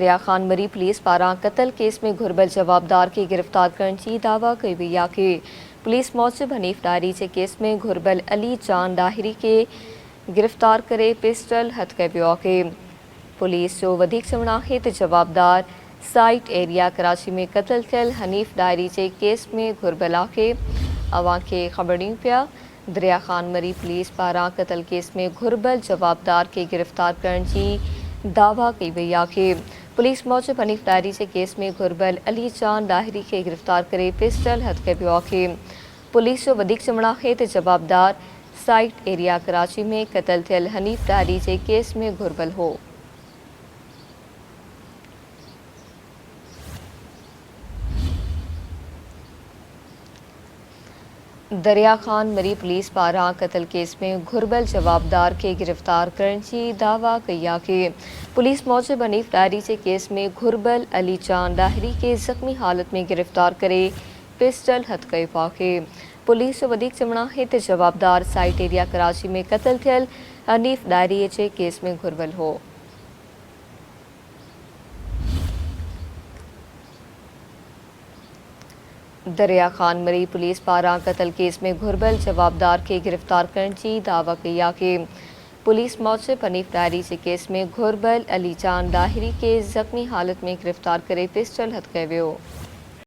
दरिया खान मरी पुलिस पारां कत्ल केस में घुरबल जवाबदार की गिरफ्तार करण जी दावा कई वई आहे। पुलिस मौजिब हनीफ डायरी के केस में घुरबल अली जान लाहिरी के गिरफ्तार करे पिस्टल हथ कयो वियो आहे। पुलिस जो वधीक चवणु आहे त जवाबदार साइट एरिया कराची में कत्ल थियल हनीफ डायरी के केस में घुरबल आहे। अवां खे ख़बर ॾियूं पिया दरिया खान मरी पुलिस पारां कत्ल केस में घुरबल जवाबदार के गिरफ्तार करण जी दावा कई वई आहे। पुलिस मौजिब हनीफ डायरी के केस में घुरबल अली जान लाहिरी के गिरफ्तार करे पिस्टल हथ कयो वियो आहे। पुलिस जो वधीक चवणु आहे त जवाबदार साइट एरिया कराची में कत्ल थियल हनीफ डायरी के केस में घुरबल हो। दरिया खान मरी पुलिस पारां कत्ल केस में घुरबल जवाबदार के गिरफ्तार करण जी दावा कई आहे। पुलिस मौजिब हनीफ डायरी के केस में घुरबल अली जान लाहिरी के ज़ख्मी हालत में गिरफ्तार करे पिस्टल हथ कयो आहे। पुलिस जो वधीक चवणु आहे त जवाबदार साइट एरिया कराची में कत्ल थियल हनीफ डायरी के केस में घुरबल हो। दरिया खान मरी पुलिस पारां कत्ल केस में घुरबल जवाबदार के गिरफ्तार करण जी दावा कई आहे। पुलिस मौजिब हनीफ डायरी के केस में घुरबल अली जान लाहिरी के ज़ख्मी हालत में गिरफ्तार करे पिस्टल हथ कयो वियो।